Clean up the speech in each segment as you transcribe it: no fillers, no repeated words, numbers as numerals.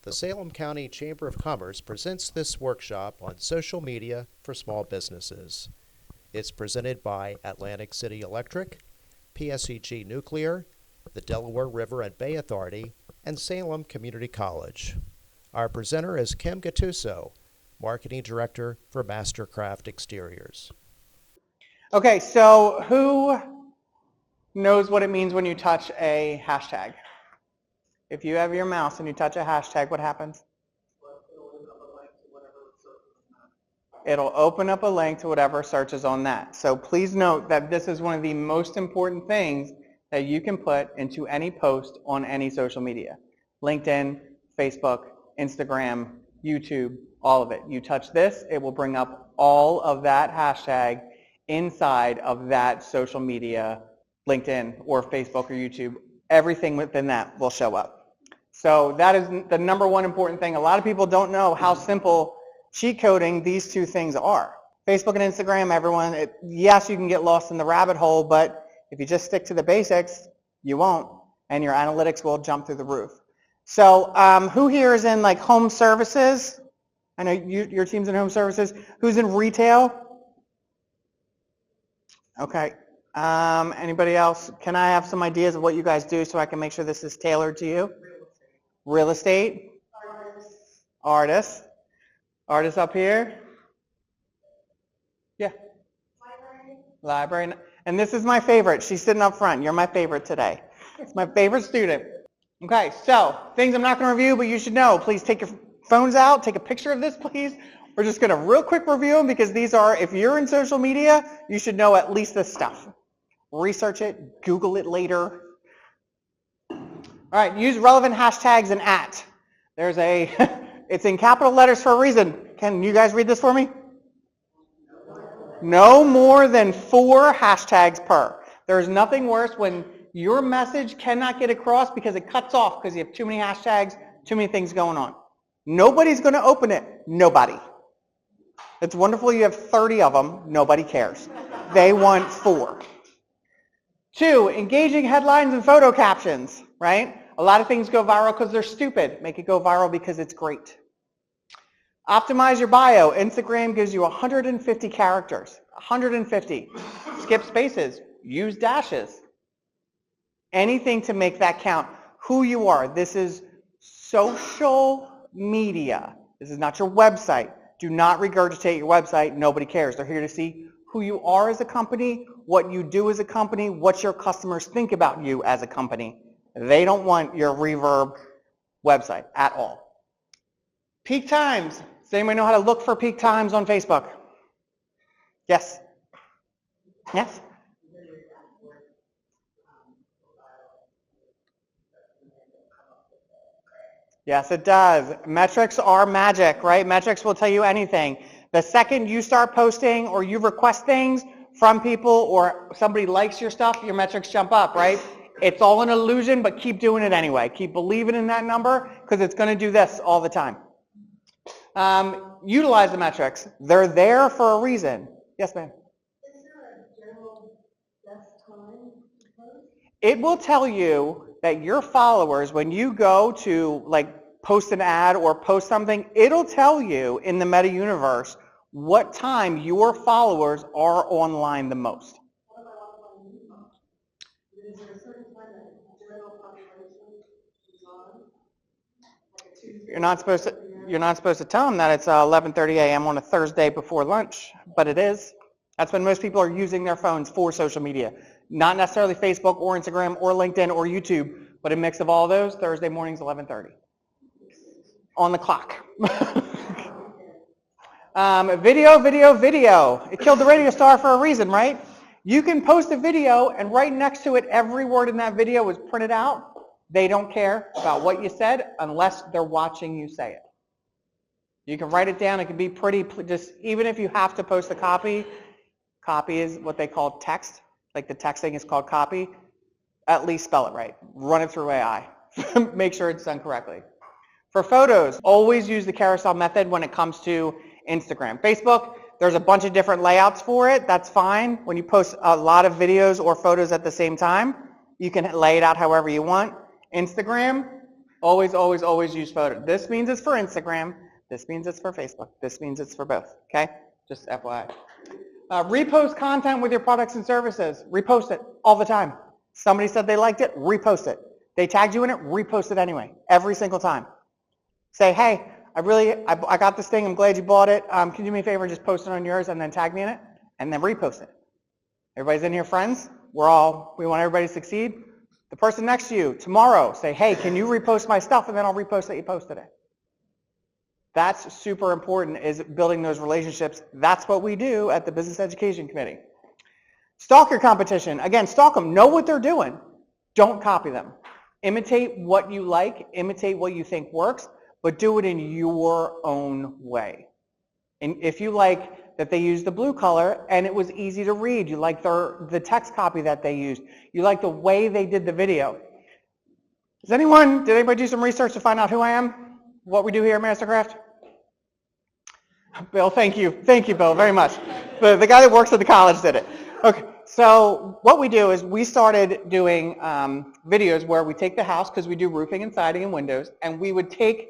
The Salem County Chamber of Commerce presents this workshop on social media for small businesses. It's presented by Atlantic City Electric, PSEG Nuclear, the Delaware River and Bay Authority, and Salem Community College. Our presenter is Kim Gattuso, Marketing Director for Mastercraft Exteriors. Okay, so who knows what it means when you touch a hashtag? If you have your mouse and you touch a hashtag, what happens? It'll open up a link to whatever searches on that. So please note that this is one of the most important things that you can put into any post on any social media. LinkedIn, Facebook, Instagram, YouTube, all of it. You touch this, it will bring up all of that hashtag inside of that social media, LinkedIn or Facebook or YouTube. Everything within that will show up. So that is the number one important thing. A lot of people don't know how simple cheat coding these two things are. Facebook and Instagram, everyone, yes, you can get lost in the rabbit hole, but if you just stick to the basics, you won't, and your analytics will jump through the roof. So who here is in like home services? I know your team's in home services. Who's in retail? Okay. Anybody else? Can I have some ideas of what you guys do so I can make sure this is tailored to you? Real estate? Artists. Artists up here? Yeah. Library. And this is my favorite. She's sitting up front. You're my favorite today. It's my favorite student. Okay, so things I'm not going to review, but you should know. Please take your phones out. Take a picture of this, please. We're just going to real quick review them because these are, if you're in social media, you should know at least this stuff. Research it. Google it later. All right, use relevant hashtags and @. There's a, it's in capital letters for a reason. Can you guys read this for me? No more than 4 hashtags per. There's nothing worse when your message cannot get across because it cuts off because you have too many hashtags, too many things going on. Nobody's going to open it. Nobody. It's wonderful you have 30 of them. Nobody cares. They want 4. 2, engaging headlines and photo captions, right? A lot of things go viral because they're stupid. Make it go viral because it's great. Optimize your bio. Instagram gives you 150 characters. 150. Skip spaces. Use dashes. Anything to make that count. Who you are. This is social media. This is not your website. Do not regurgitate your website. Nobody cares. They're here to see who you are as a company, what you do as a company, what your customers think about you as a company. They don't want your Reverb website at all. Peak times. Does anybody know how to look for peak times on Facebook? Yes? Yes? Yes, it does. Metrics are magic, right? Metrics will tell you anything. The second you start posting or you request things from people or somebody likes your stuff, your metrics jump up, right? It's all an illusion, but keep doing it anyway. Keep believing in that number because it's going to do this all the time. Utilize the metrics. They're there for a reason. Yes, ma'am? Is there a general best time to post? It will tell you that your followers, when you go to like post an ad or post something, it'll tell you in the meta universe what time your followers are online the most. What about on YouTube? Is there a certain time that general population is on? Like a Tuesday? You're not supposed to tell them that it's 11:30 a.m. on a Thursday before lunch, but it is. That's when most people are using their phones for social media. Not necessarily Facebook or Instagram or LinkedIn or YouTube, but a mix of all those. Thursday mornings, 11:30. On the clock. Video. It killed the radio star for a reason, right? You can post a video and right next to it, every word in that video is printed out. They don't care about what you said unless they're watching you say it. You can write it down. It can be pretty, just even if you have to post the copy is what they call text. Like the texting is called copy. At least spell it right. Run it through AI. Make sure it's done correctly. For photos, always use the carousel method when it comes to Instagram. Facebook, there's a bunch of different layouts for it. That's fine. When you post a lot of videos or photos at the same time, you can lay it out however you want. Instagram, Always, always, always use photo. This means it's for Instagram. This means it's for Facebook. This means it's for both, okay? Just FYI. Repost content with your products and services. Repost it all the time. Somebody said they liked it, repost it. They tagged you in it, repost it anyway, every single time. Say, hey, I got this thing, I'm glad you bought it. Can you do me a favor and just post it on yours and then tag me in it? And then repost it. Everybody's in here friends? We want everybody to succeed. The person next to you, tomorrow, say, hey, can you repost my stuff? And then I'll repost that you posted it. That's super important, is building those relationships. That's what we do at the Business Education Committee. Stalk your competition. Again, stalk them. Know what they're doing. Don't copy them. Imitate what you like. Imitate what you think works, but do it in your own way. And if you like that they used the blue color and it was easy to read, you like the text copy that they used, you like the way they did the video. Did anybody do some research to find out who I am? What we do here at Mastercraft? Bill, thank you. Thank you, Bill, very much. The guy that works at the college did it. Okay, so what we do is we started doing videos where we take the house, because we do roofing and siding and windows, and we would take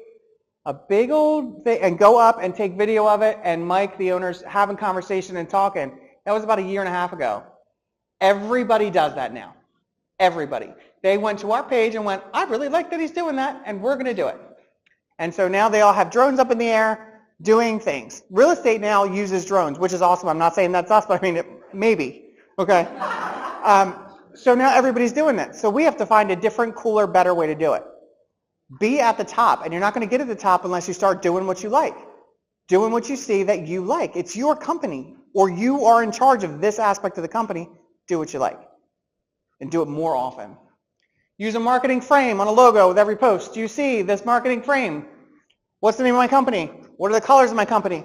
a big old thing and go up and take video of it, and Mike, the owner's having conversation and talking. That was about 1.5 years ago. Everybody does that now. Everybody. They went to our page and went, I really like that he's doing that, and we're going to do it. And so now they all have drones up in the air doing things. Real estate now uses drones, which is awesome. I'm not saying that's us, but I mean, maybe. Okay. So now everybody's doing that. So we have to find a different, cooler, better way to do it. Be at the top, and you're not going to get at the top unless you start doing what you like. Doing what you see that you like. It's your company, or you are in charge of this aspect of the company. Do what you like, and do it more often. Use a marketing frame on a logo with every post. Do you see this marketing frame? What's the name of my company? What are the colors of my company?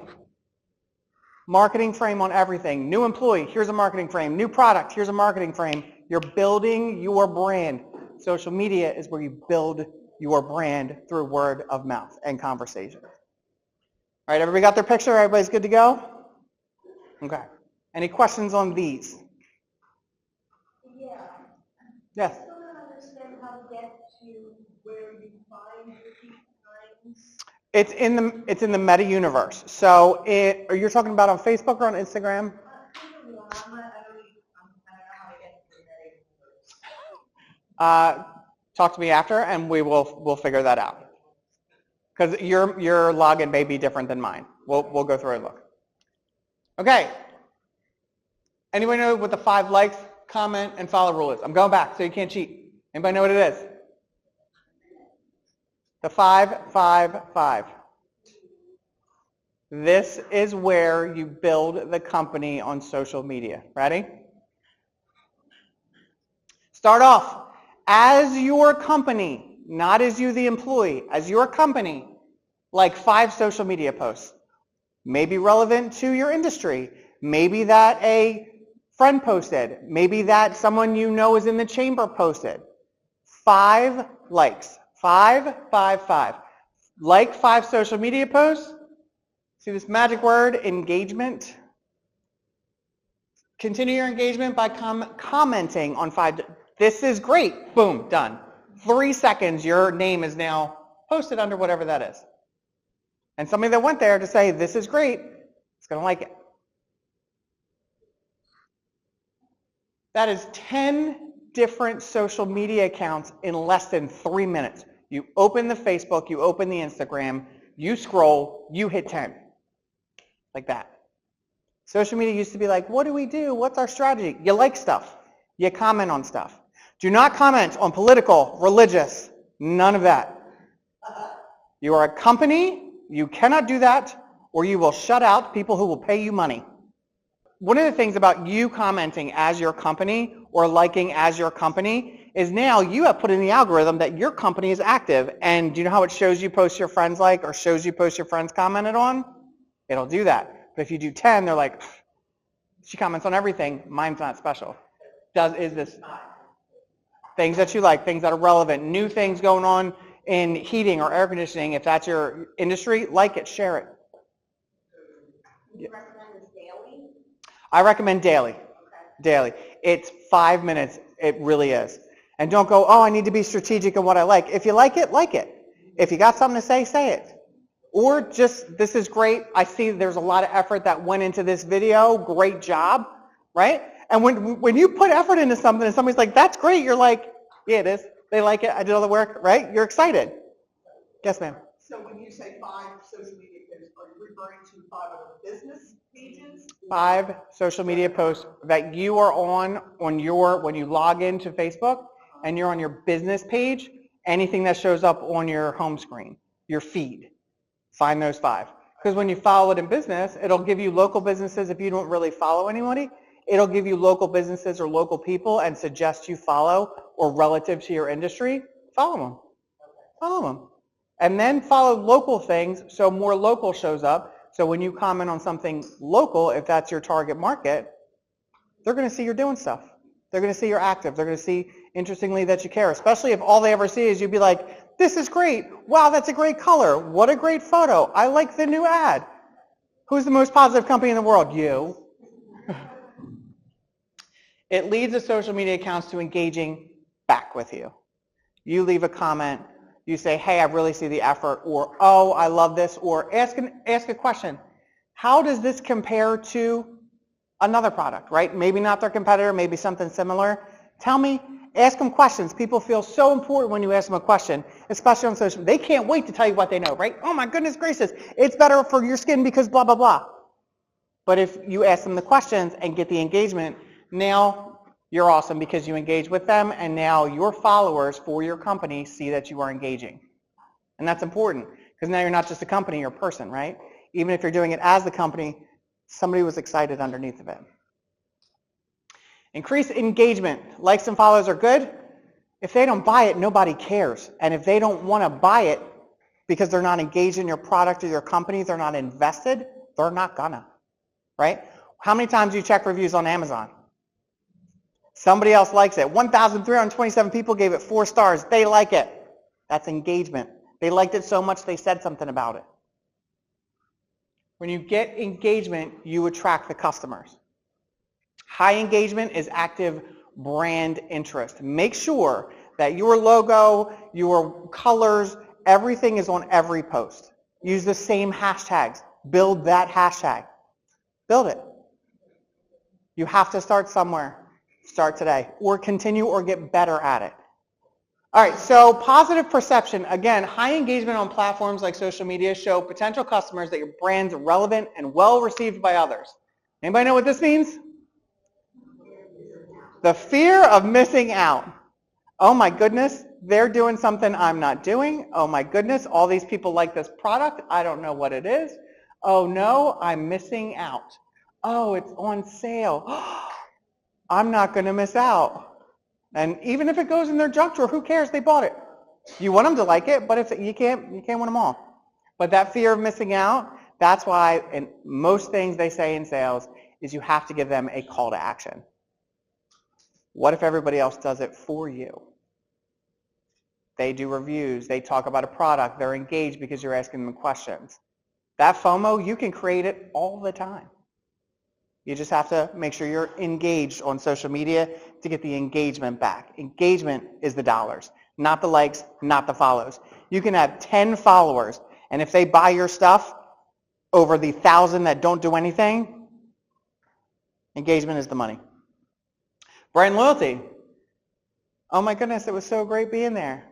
Marketing frame on everything. New employee, here's a marketing frame. New product, here's a marketing frame. You're building your brand. Social media is where you build your brand through word of mouth and conversation. All right, everybody got their picture? Everybody's good to go? Okay. Any questions on these? Yeah. Yes. I still don't understand how to get to where you find repeat times. It's in the meta universe. So you're talking about on Facebook or on Instagram? I don't know how to get to the universe. Talk to me after, and we'll figure that out. Because your login may be different than mine. We'll go through and look. Okay. Anybody know what the 5 likes, comment, and follow rule is? I'm going back, so you can't cheat. Anybody know what it is? The 5, 5, 5. This is where you build the company on social media. Ready? Start off as your company, not as you the employee, as your company, like 5 social media posts. Maybe relevant to your industry. Maybe that a friend posted. Maybe that someone you know is in the chamber posted. 5 likes. 5, 5, 5. Like 5 social media posts. See this magic word, engagement? Continue your engagement by commenting on 5. This is great. Boom, done. 3 seconds, your name is now posted under whatever that is. And somebody that went there to say, this is great, is going to like it. That is 10 different social media accounts in less than 3 minutes. You open the Facebook, you open the Instagram, you scroll, you hit 10. Like that. Social media used to be like, what do we do? What's our strategy? You like stuff. You comment on stuff. Do not comment on political, religious, none of that. You are a company, you cannot do that, or you will shut out people who will pay you money. One of the things about you commenting as your company or liking as your company is now you have put in the algorithm that your company is active, and do you know how it shows you posts your friends like or shows you posts your friends commented on? It'll do that. But if you do 10, they're like, she comments on everything, mine's not special. Is this things that you like, things that are relevant, new things going on in heating or air conditioning, if that's your industry, like it, share it. Do you recommend this daily? I recommend daily. Okay. Daily. It's 5 minutes. It really is. And don't go, oh, I need to be strategic in what I like. If you like it, like it. If you got something to say it. Or just, this is great. I see there's a lot of effort that went into this video. Great job, right? And when you put effort into something and somebody's like, that's great, you're like, yeah, it is. They like it. I did all the work, right? You're excited. Yes, ma'am. So when you say 5 social media posts, are you referring to 5 other business pages? 5 social media posts that you are on your, when you log into Facebook and you're on your business page, anything that shows up on your home screen, your feed, find those 5. Because when you follow it in business, it'll give you local businesses. If you don't really follow anybody, it'll give you local businesses or local people and suggest you follow or relative to your industry, follow them. Follow them. And then follow local things so more local shows up. So when you comment on something local, if that's your target market, they're going to see you're doing stuff. They're going to see you're active. They're going to see, interestingly, that you care, especially if all they ever see is you be like, this is great. Wow, that's a great color. What a great photo. I like the new ad. Who's the most positive company in the world? You. It leads the social media accounts to engaging back with you. You leave a comment. You say, hey, I really see the effort, or, oh, I love this, or ask a question. How does this compare to another product, right? Maybe not their competitor, maybe something similar. Tell me, ask them questions. People feel so important when you ask them a question, especially on social media. They can't wait to tell you what they know, right? Oh my goodness gracious, it's better for your skin because blah, blah, blah. But if you ask them the questions and get the engagement, now you're awesome because you engage with them, and now your followers for your company see that you are engaging. And that's important because now you're not just a company, you're a person, right? Even if you're doing it as the company, somebody was excited underneath of it. Increase engagement. Likes and follows are good. If they don't buy it, nobody cares. And if they don't want to buy it because they're not engaged in your product or your company, they're not invested, they're not gonna, right? How many times do you check reviews on Amazon? Somebody else likes it. 1,327 people gave it 4 stars. They like it. That's engagement. They liked it so much they said something about it. When you get engagement, you attract the customers. High engagement is active brand interest. Make sure that your logo, your colors, everything is on every post. Use the same hashtags. Build that hashtag. Build it. You have to start somewhere. Start today, or continue or get better at it. All right, so positive perception. Again, high engagement on platforms like social media show potential customers that your brand's relevant and well received by others. Anybody know what this means? The fear of missing out. Oh my goodness, they're doing something I'm not doing. Oh my goodness, all these people like this product. I don't know what it is. Oh no, I'm missing out. Oh, it's on sale. I'm not going to miss out. And even if it goes in their junk drawer, who cares? They bought it. You want them to like it, but if you can't win them all. But that fear of missing out, that's why in most things they say in sales is you have to give them a call to action. What if everybody else does it for you? They do reviews. They talk about a product. They're engaged because you're asking them questions. That FOMO, you can create it all the time. You just have to make sure you're engaged on social media to get the engagement back. Engagement is the dollars, not the likes, not the follows. You can have 10 followers, and if they buy your stuff over the 1,000 that don't do anything, engagement is the money. Brand loyalty. Oh my goodness, it was so great being there.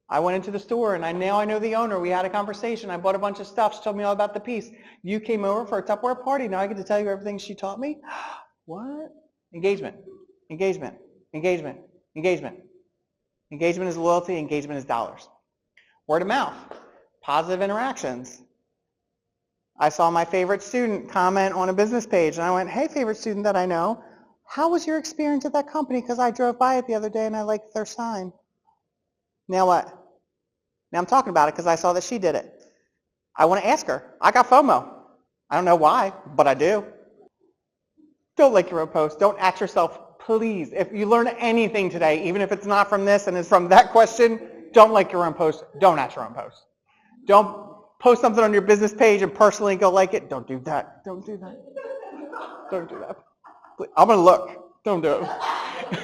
I went into the store and now I know the owner. We had a conversation. I bought a bunch of stuff. She told me all about the piece. You came over for a Tupperware party. Now I get to tell you everything she taught me. What? Engagement. Engagement. Engagement. Engagement. Engagement is loyalty. Engagement is dollars. Word of mouth. Positive interactions. I saw my favorite student comment on a business page and I went, hey, favorite student that I know, how was your experience at that company? Because I drove by it the other day and I liked their sign. Now what? Now I'm talking about it because I saw that she did it. I want to ask her. I got FOMO. I don't know why, but I do. Don't like your own post. Don't at yourself, please. If you learn anything today, even if it's not from this and it's from that question, don't like your own post. Don't at your own post. Don't post something on your business page and personally go like it. Don't do that. Don't do that. Don't do that. I'm going to look. Don't do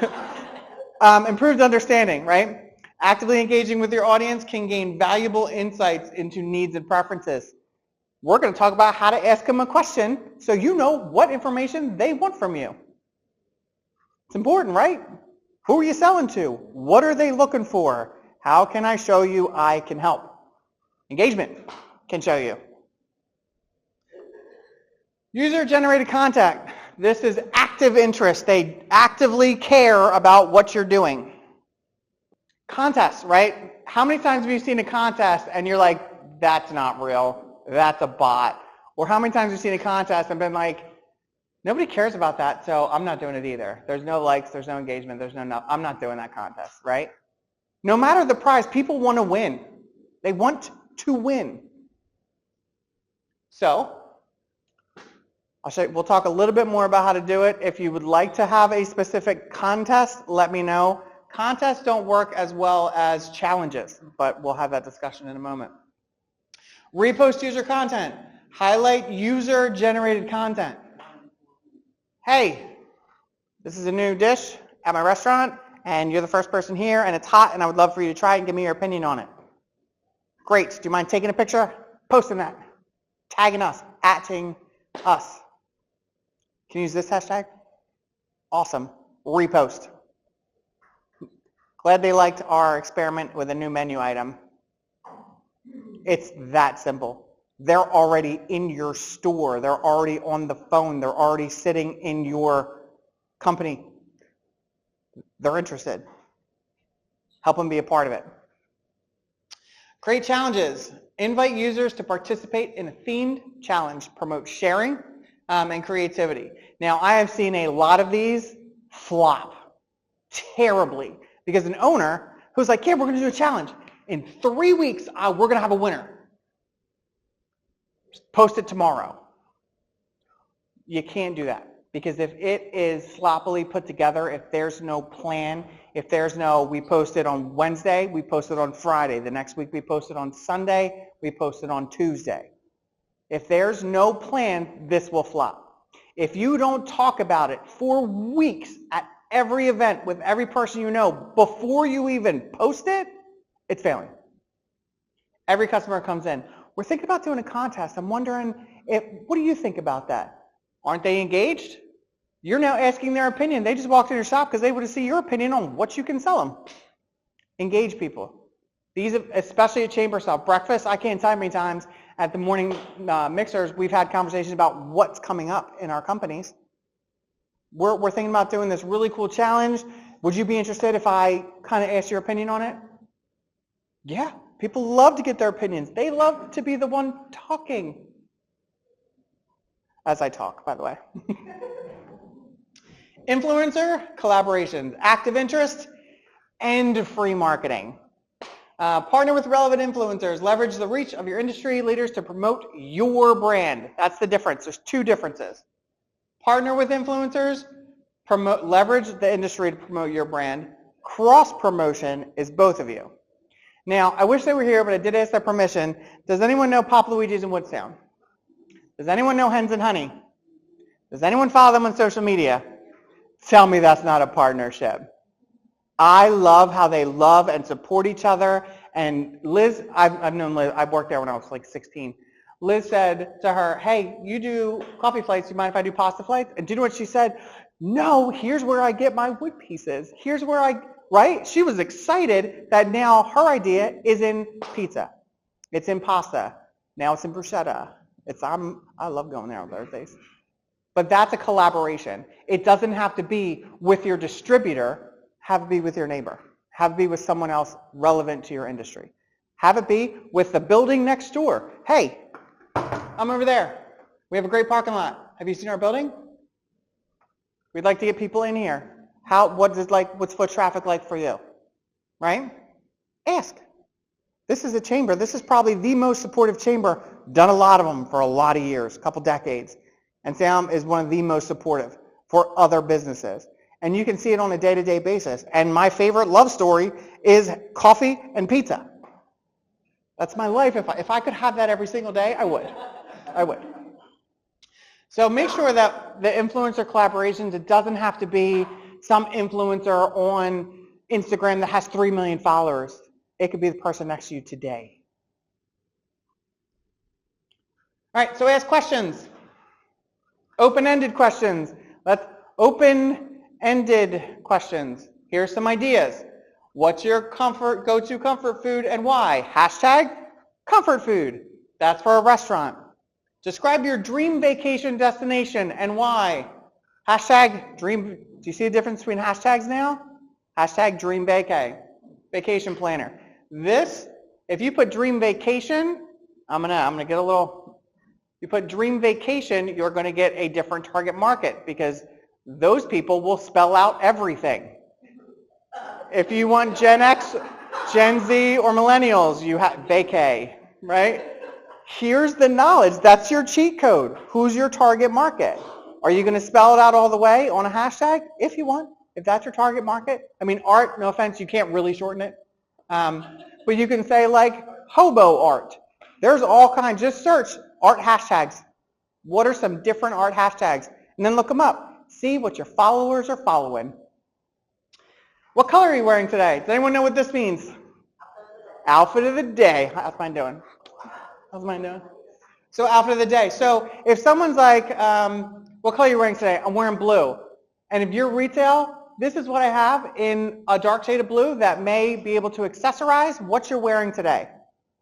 it. Improved understanding, right? Actively engaging with your audience can gain valuable insights into needs and preferences. We're going to talk about how to ask them a question so you know what information they want from you. It's important, right? Who are you selling to? What are they looking for? How can I show you I can help? Engagement can show you. User-generated content. This is active interest. They actively care about what you're doing. Contests, right? How many times have you seen a contest and you're like, that's not real, that's a bot? Or how many times have you seen a contest and been like, nobody cares about that, so I'm not doing it either. There's no likes, there's no engagement, I'm not doing that contest, right? No matter the prize, people want to win. They want to win. So, we'll talk a little bit more about how to do it. If you would like to have a specific contest, let me know. Contests don't work as well as challenges, but we'll have that discussion in a moment. Repost user content. Highlight user-generated content. Hey, this is a new dish at my restaurant, and you're the first person here, and it's hot, and I would love for you to try it and give me your opinion on it. Great. Do you mind taking a picture? Posting that. Tagging us. @ing us. Can you use this hashtag? Awesome. Repost. Glad they liked our experiment with a new menu item. It's that simple. They're already in your store. They're already on the phone. They're already sitting in your company. They're interested. Help them be a part of it. Create challenges. Invite users to participate in a themed challenge. Promote sharing and creativity. Now, I have seen a lot of these flop terribly because an owner who's like, yeah, we're going to do a challenge. In 3 weeks, we're going to have a winner. Post it tomorrow. You can't do that because if it is sloppily put together, if there's no plan, if there's no, we posted on Wednesday, we posted on Friday, the next week we posted on Sunday, we posted on Tuesday. If there's no plan, this will flop. If you don't talk about it for weeks at every event with every person you know before you even post it, it's failing. Every customer comes in, we're thinking about doing a contest. I'm wondering, what do you think about that? Aren't they engaged? You're now asking their opinion. They just walked in your shop because they want to see your opinion on what you can sell them. Engage people. These, especially at Chambersoft breakfast, I can't tell how many times at the morning mixers we've had conversations about what's coming up in our companies. We're thinking about doing this really cool challenge. Would you be interested if I kind of asked your opinion on it? Yeah, people love to get their opinions. They love to be the one talking. As I talk, by the way. Influencer collaborations, active interest, and free marketing. Partner with relevant influencers. Leverage the reach of your industry leaders to promote your brand. That's the difference. There's two differences. Partner with influencers, leverage the industry to promote your brand. Cross-promotion is both of you. Now, I wish they were here, but I did ask their permission. Does anyone know Pop Luigi's in Woodstown? Does anyone know Hens and Honey? Does anyone follow them on social media? Tell me that's not a partnership. I love how they love and support each other. And Liz, I've known Liz, I've worked there when I was like 16. Liz said to her, hey, you do coffee flights, do you mind if I do pasta flights? And do you know what she said? No, here's where I get my wood pieces. Here's where right? She was excited that now her idea is in pizza. It's in pasta. Now it's in bruschetta. I love going there on Thursdays. But that's a collaboration. It doesn't have to be with your distributor. Have it be with your neighbor. Have it be with someone else relevant to your industry. Have it be with the building next door. Hey, I'm over there. We have a great parking lot. Have you seen our building? We'd like to get people in here. What's foot traffic like for you? Right? Ask. This is a chamber. This is probably the most supportive chamber. Done a lot of them for a lot of years, a couple decades. And Sam is one of the most supportive for other businesses. And you can see it on a day-to-day basis. And my favorite love story is coffee and pizza. That's my life. If I could have that every single day, I would. I would. So make sure that the influencer collaborations, it doesn't have to be some influencer on Instagram that has 3 million followers. It could be the person next to you today. All right, so ask questions. Open-ended questions. Let's open-ended questions. Here's some ideas. What's your go-to comfort food and why? Hashtag comfort food. That's for a restaurant. Describe your dream vacation destination and why. Hashtag dream. Do you see the difference between hashtags now? Hashtag dream vacay. Vacation planner. This, if you put dream vacation, I'm gonna get a little. You put dream vacation, you're going to get a different target market because those people will spell out everything. If you want Gen X, Gen Z, or millennials, you have vacay, right? Here's the knowledge. That's your cheat code. Who's your target market? Are you going to spell it out all the way on a hashtag? If you want. If that's your target market. I mean, art, no offense, you can't really shorten it. But you can say like hobo art. There's all kinds. Just search art hashtags. What are some different art hashtags? And then look them up. See what your followers are following. What color are you wearing today? Does anyone know what this means? Outfit of the day. How's mine doing? How's mine doing? So outfit of the day. So if someone's like, what color are you wearing today? I'm wearing blue. And if you're retail, this is what I have in a dark shade of blue that may be able to accessorize what you're wearing today.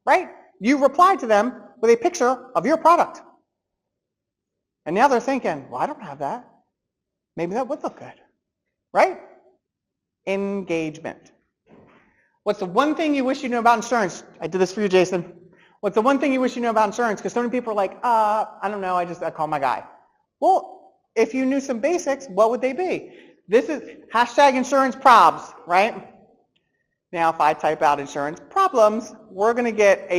Right? You replied to them with a picture of your product. And now they're thinking, well, I don't have that. Maybe that would look good. Right? Engagement. What's the one thing you wish you knew about insurance? I did this for you, Jason. What's the one thing you wish you knew about insurance? Because so many people are like, I don't know, I call my guy. Well, if you knew some basics, what would they be? This is hashtag insurance probs, right? Now, if I type out insurance problems, we're going to get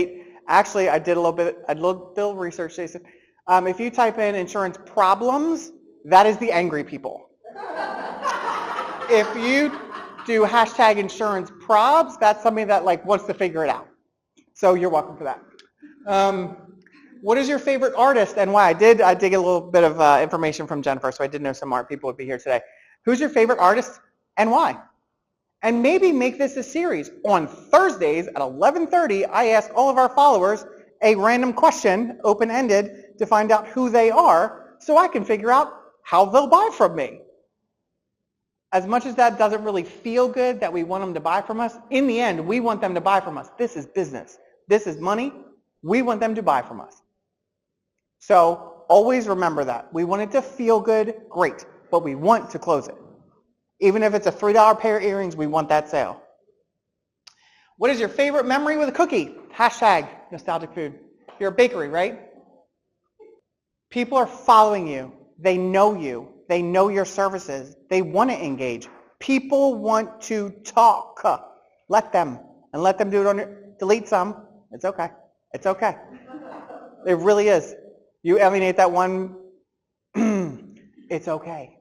actually, I did a little bit of research, Jason. If you type in insurance problems, that is the angry people. If you do hashtag insurance probs, that's somebody that like wants to figure it out. So you're welcome for that. What is your favorite artist and why? I did get a little bit of information from Jennifer, so I did know some art people would be here today. Who's your favorite artist and why? And maybe make this a series. On Thursdays at 11:30, I ask all of our followers a random question, open-ended, to find out who they are so I can figure out how they'll buy from me. As much as that doesn't really feel good that we want them to buy from us, in the end, we want them to buy from us. This is business. This is money. We want them to buy from us. So always remember that. We want it to feel good, great, but we want to close it. Even if it's a $3 pair of earrings, we want that sale. What is your favorite memory with a cookie? Hashtag nostalgic food. You're a bakery, right? People are following you. They know you. They know your services. They want to engage. People want to talk. Let them. And let them do it on your, delete some. It's okay. It's okay. It really is. You alienate that one, it's okay.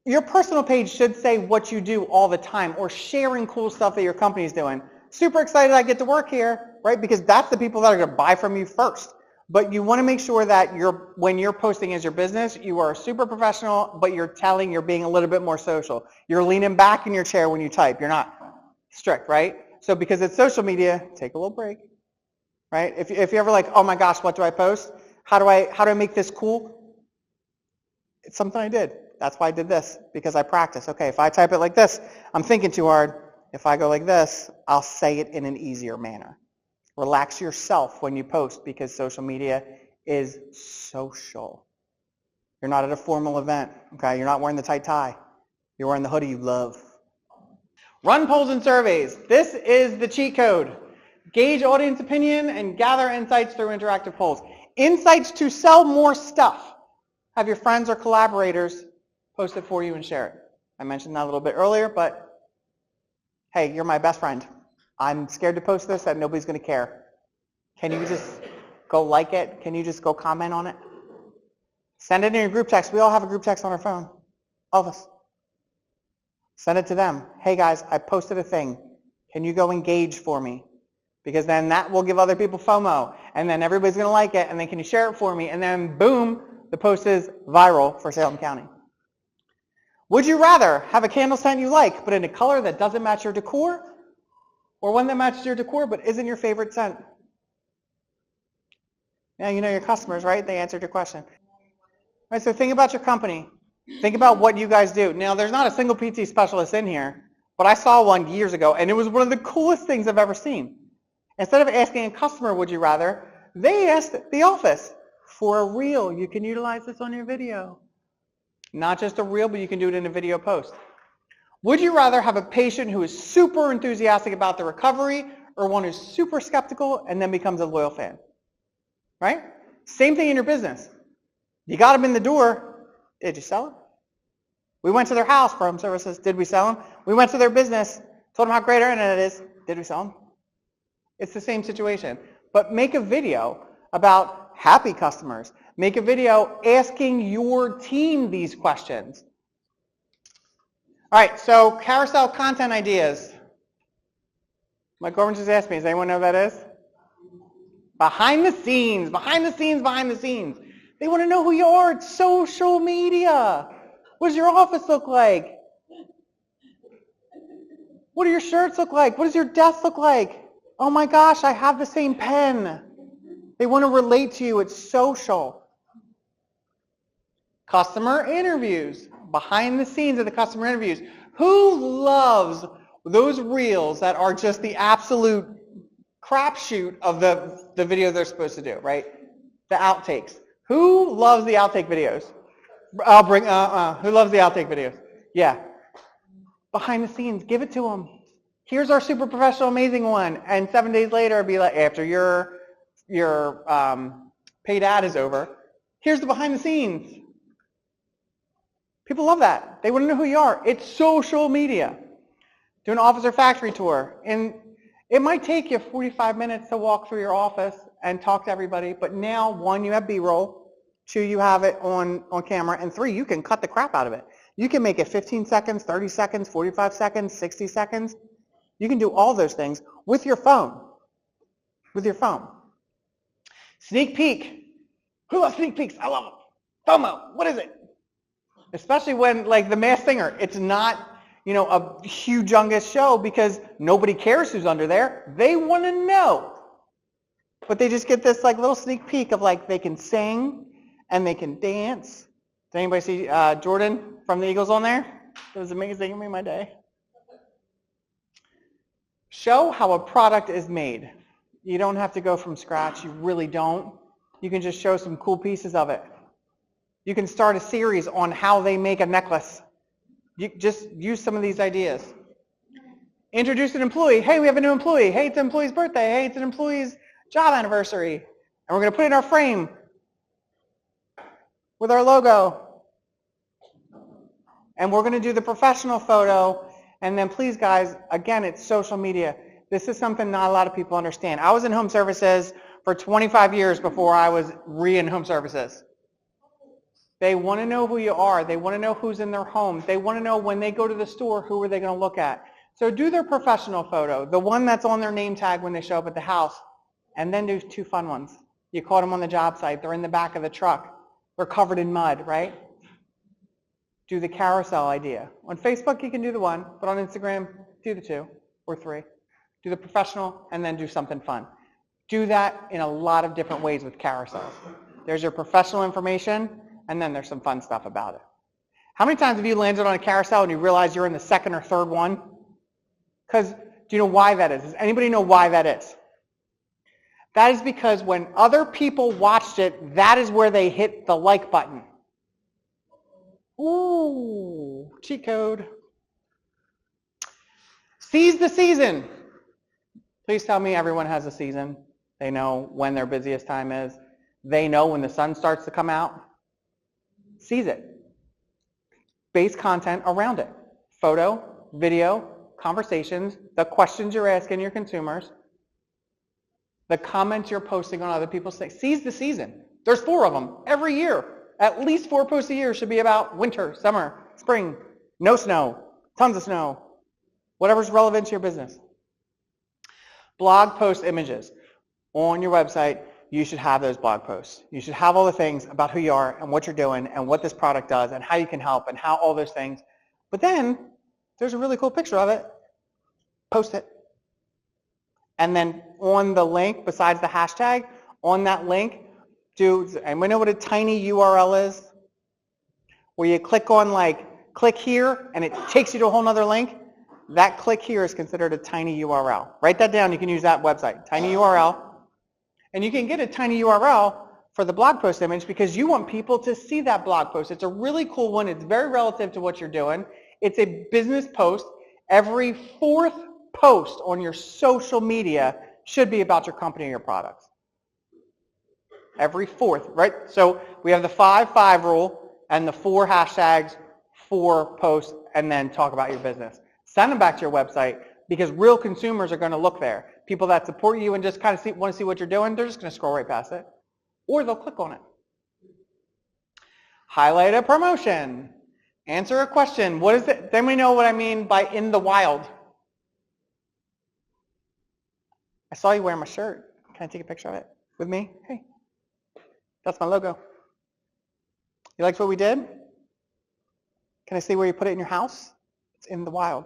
Your personal page should say what you do all the time or sharing cool stuff that your company's doing. Super excited I get to work here, right? Because that's the people that are going to buy from you first. But you want to make sure that when you're posting as your business, you are super professional, but you're being a little bit more social. You're leaning back in your chair when you type. You're not strict, right? So because it's social media, take a little break, right? If you're ever like, oh my gosh, what do I post? How do I make this cool? It's something I did. That's why I did this, because I practice. Okay, if I type it like this, I'm thinking too hard. If I go like this, I'll say it in an easier manner. Relax yourself when you post because social media is social. You're not at a formal event, okay? You're not wearing the tight tie. You're wearing the hoodie you love. Run polls and surveys. This is the cheat code. Gauge audience opinion and gather insights through interactive polls. Insights to sell more stuff. Have your friends or collaborators post it for you and share it. I mentioned that a little bit earlier, but hey, you're my best friend. I'm scared to post this that nobody's going to care. Can you just go like it? Can you just go comment on it? Send it in your group text. We all have a group text on our phone. All of us. Send it to them. Hey guys, I posted a thing. Can you go engage for me? Because then that will give other people FOMO. And then everybody's going to like it. And then can you share it for me? And then boom, the post is viral for Salem County. Would you rather have a candle scent you like, but in a color that doesn't match your decor, or one that matches your decor but isn't your favorite scent? Now you know your customers, right? They answered your question. All right, so think about your company. Think about what you guys do. Now, there's not a single PT specialist in here, but I saw one years ago, and it was one of the coolest things I've ever seen. Instead of asking a customer, would you rather, they asked the office for a reel. You can utilize this on your video. Not just a reel, but you can do it in a video post. Would you rather have a patient who is super enthusiastic about the recovery or one who's super skeptical and then becomes a loyal fan? Right? Same thing in your business. You got them in the door. Did you sell them? We went to their house for home services. Did we sell them? We went to their business, told them how great our internet is. Did we sell them? It's the same situation. But make a video about happy customers. Make a video asking your team these questions. All right, so carousel content ideas. My girlfriend just asked me, does anyone know what that is? Behind the scenes, behind the scenes, behind the scenes. They want to know who you are. It's social media. What does your office look like? What do your shirts look like? What does your desk look like? Oh my gosh, I have the same pen. They want to relate to you. It's social. Customer interviews. Behind the scenes of the customer interviews. Who loves those reels that are just the absolute crapshoot of the video they're supposed to do, right? The outtakes. Who loves the outtake videos? I'll bring, who loves the outtake videos? Yeah. Behind the scenes, give it to them. Here's our super professional, amazing one. And 7 days later, be like, after your paid ad is over, here's the behind the scenes. People love that. They want to know who you are. It's social media. Do an office or factory tour. And it might take you 45 minutes to walk through your office and talk to everybody, but now, 1, you have B-roll, 2, you have it on camera, and 3, you can cut the crap out of it. You can make it 15 seconds, 30 seconds, 45 seconds, 60 seconds. You can do all those things with your phone. With your phone. Sneak peek. Who loves sneak peeks? I love them. FOMO. What is it? Especially when, like, The Masked Singer, it's not, you know, a humongous show because nobody cares who's under there. They want to know. But they just get this, like, little sneak peek of, like, they can sing and they can dance. Did anybody see Jordan from the Eagles on there? It was amazing. It made my day. Show how a product is made. You don't have to go from scratch. You really don't. You can just show some cool pieces of it. You can start a series on how they make a necklace. You just use some of these ideas. Introduce an employee. Hey, we have a new employee. Hey, it's an employee's birthday. Hey, it's an employee's job anniversary. And we're going to put it in our frame with our logo. And we're going to do the professional photo. And then please, guys, again, it's social media. This is something not a lot of people understand. I was in home services for 25 years before I was in home services. They want to know who you are. They want to know who's in their home. They want to know when they go to the store, who are they going to look at. So do their professional photo, the one that's on their name tag when they show up at the house, and then do 2 fun ones. You caught them on the job site. They're in the back of the truck. They're covered in mud, right? Do the carousel idea. On Facebook, you can do the 1, but on Instagram, do the 2 or 3. Do the professional, and then do something fun. Do that in a lot of different ways with carousels. There's your professional information, and then there's some fun stuff about it. How many times have you landed on a carousel and you realize you're in the 2nd or 3rd one? Because do you know why that is? Does anybody know why that is? That is because when other people watched it, that is where they hit the like button. Ooh, cheat code. Seize the season. Please tell me everyone has a season. They know when their busiest time is. They know when the sun starts to come out. Seize it. Base content around it. Photo, video, conversations, the questions you're asking your consumers, the comments you're posting on other people's things. Seize the season. There's 4 of them every year. At least 4 posts a year should be about winter, summer, spring, no snow, tons of snow, whatever's relevant to your business. Blog post images. On your website, you should have those blog posts. You should have all the things about who you are and what you're doing and what this product does and how you can help and how all those things. But then there's a really cool picture of it. Post it. And then on the link, besides the hashtag, on that link, anybody know what a tiny URL is? Where you click on click here and it takes you to a whole nother link. That click here is considered a tiny URL. Write that down. You can use that website, tiny URL. And you can get a tiny URL for the blog post image because you want people to see that blog post. It's a really cool one. It's very relative to what you're doing. It's a business post. Every fourth post on your social media should be about your company or your products. Every fourth, right? So we have the 5-5 rule and the 4 hashtags, 4 posts, and then talk about your business. Send them back to your website because real consumers are going to look there. People that support you and just kind of want to see what you're doing, they're just going to scroll right past it. Or they'll click on it. Highlight a promotion. Answer a question. What is it? Then we know what I mean by in the wild. I saw you wearing my shirt. Can I take a picture of it with me? Hey, that's my logo. You liked what we did? Can I see where you put it in your house? It's in the wild.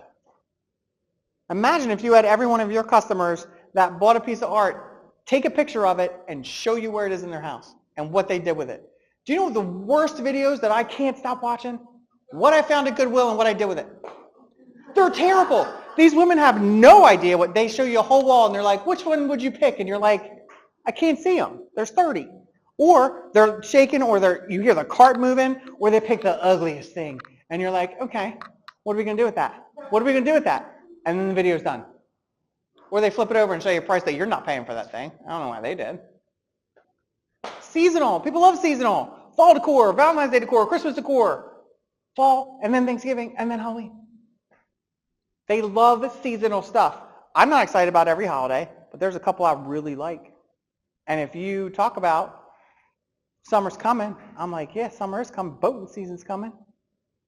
Imagine if you had every one of your customers that bought a piece of art, take a picture of it and show you where it is in their house and what they did with it. Do you know the worst videos that I can't stop watching? What I found at Goodwill and what I did with it. They're terrible. These women have no idea what they show you a whole wall and they're like, which one would you pick? And you're like, I can't see them. There's 30. Or they're shaking or you hear the cart moving or they pick the ugliest thing. And you're like, okay, what are we going to do with that? What are we going to do with that? And then the video's done. Or they flip it over and show you a price that you're not paying for that thing. I don't know why they did. Seasonal. People love seasonal. Fall decor, Valentine's Day decor, Christmas decor, fall, and then Thanksgiving, and then Halloween. They love seasonal stuff. I'm not excited about every holiday, but there's a couple I really like. And if you talk about summer's coming, I'm like, yeah, summer is coming. Boating season's coming.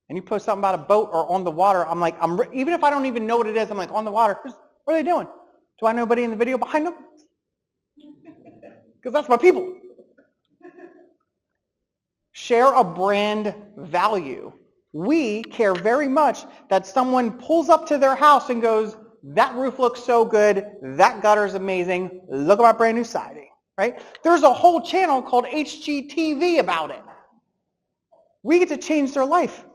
And you post something about a boat or on the water, I'm like, even if I don't even know what it is, I'm like, on the water, what are they doing? Do I know anybody in the video behind them? Because that's my people. Share a brand value. We care very much that someone pulls up to their house and goes, that roof looks so good, that gutter is amazing, look at my brand new siding, right? There's a whole channel called HGTV about it. We get to change their life.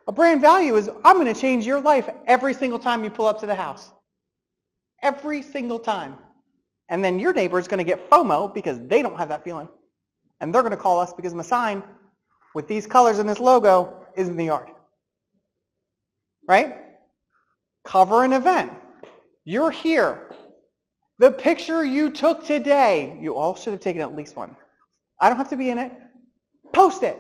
A brand value is, I'm going to change your life every single time you pull up to the house. Every single time. And then your neighbor is going to get FOMO because they don't have that feeling. And they're going to call us because my sign with these colors and this logo is in the yard. Right? Cover an event. You're here. The picture you took today, you all should have taken at least one. I don't have to be in it. Post it.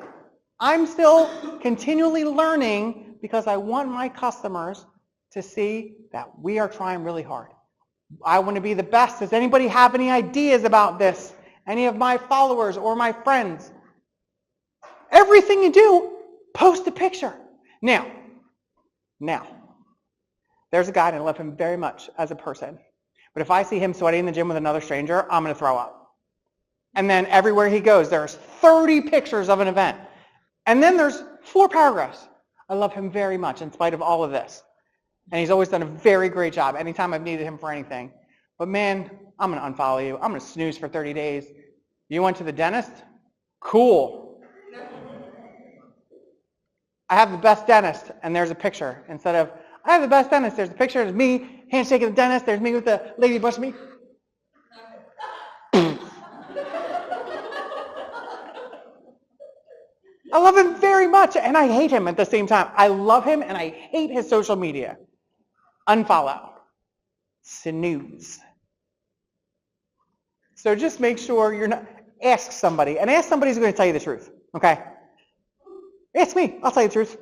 I'm still continually learning because I want my customers to see that we are trying really hard. I want to be the best. Does anybody have any ideas about this? Any of my followers or my friends? Everything you do, post a picture. Now, there's a guy and I love him very much as a person. But if I see him sweating in the gym with another stranger, I'm going to throw up. And then everywhere he goes, there's 30 pictures of an event. And then there's 4 paragraphs. I love him very much in spite of all of this. And he's always done a very great job anytime I've needed him for anything. But man, I'm going to unfollow you. I'm going to snooze for 30 days. You went to the dentist? Cool. I have the best dentist, and there's a picture. Instead of, I have the best dentist, there's a picture of me handshaking the dentist. There's me with the lady brushing me. I love him very much, and I hate him at the same time. I love him, and I hate his social media. Unfollow. Snooze. So just make sure you're not, ask somebody, and ask somebody who's going to tell you the truth, okay? Ask me, I'll tell you the truth.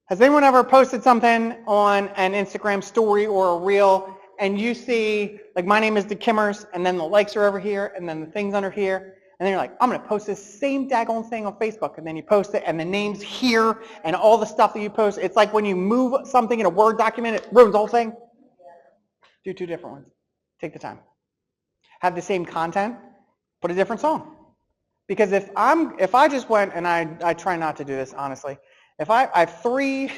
Has anyone ever posted something on an Instagram story or a reel, and you see, like my name is the Kimmers, and then the likes are over here, and then the thing's under here, and then you're like, I'm going to post this same daggone thing on Facebook, and then you post it, and the name's here, and all the stuff that you post. It's like when you move something in a Word document, it ruins the whole thing. Do 2 different ones. Take the time. Have the same content, but a different song. Because if I just went, and I try not to do this, honestly, If I have three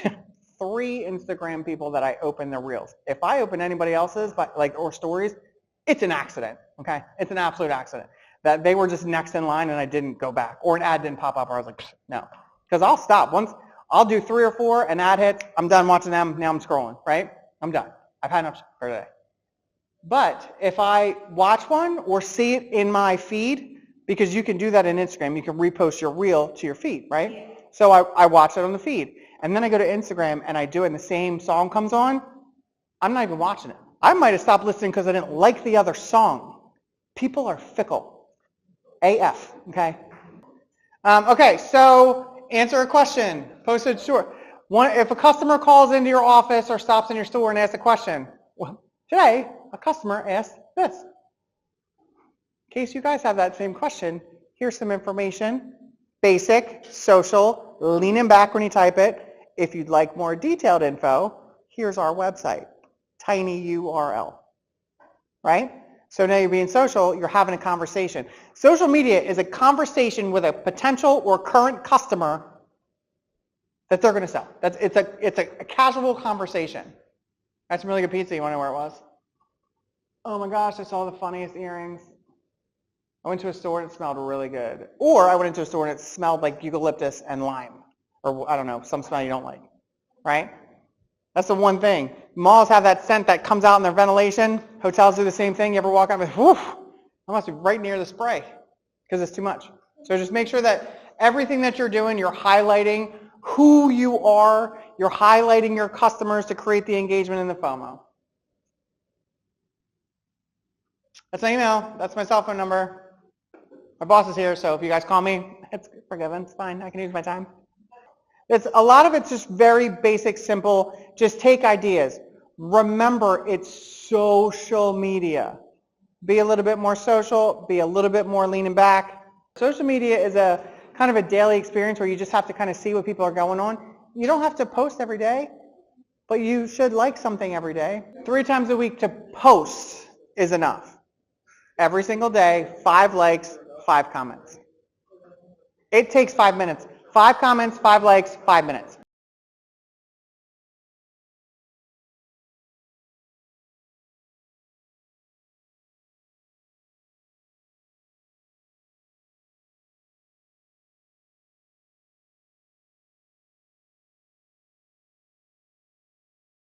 Instagram people that I open their reels. If I open anybody else's, or stories, it's an accident, okay? It's an absolute accident. That they were just next in line and I didn't go back. Or an ad didn't pop up or I was like, no. Because I'll stop. Once I'll do 3 or 4, an ad hits, I'm done watching them, now I'm scrolling, right? I'm done. I've had enough for today. But if I watch one or see it in my feed, because you can do that in Instagram, you can repost your reel to your feed, right? So I watch it on the feed. And then I go to Instagram and I do it and the same song comes on, I'm not even watching it. I might have stopped listening because I didn't like the other song. People are fickle. AF, okay? Okay, so answer a question. Postage store. If a customer calls into your office or stops in your store and asks a question, well, today a customer asked this. In case you guys have that same question, here's some information. Basic, social, leaning back when you type it. If you'd like more detailed info, here's our website. Tiny URL, right? So now you're being social, you're having a conversation. Social media is a conversation with a potential or current customer that they're going to sell. It's a casual conversation. That's some really good pizza. You want to know where it was? Oh my gosh, I saw the funniest earrings. I went to a store and it smelled really good. Or I went into a store and it smelled like eucalyptus and lime. Or I don't know, some smell you don't like, right? That's the one thing. Malls have that scent that comes out in their ventilation. Hotels do the same thing. You ever walk out and whoo, I must be right near the spray because it's too much. So just make sure that everything that you're doing, you're highlighting who you are. You're highlighting your customers to create the engagement and the FOMO. That's my email. That's my cell phone number. My boss is here, so if you guys call me, it's forgiven. It's fine. I can use my time. A lot of it's just very basic, simple. Just take ideas. Remember, it's social media. Be a little bit more social. Be a little bit more leaning back. Social media is a kind of a daily experience where you just have to kind of see what people are going on. You don't have to post every day, but you should like something every day. 3 times a week to post is enough. Every single day, 5 likes, 5 comments. It takes 5 minutes. 5 comments, 5 likes, 5 minutes.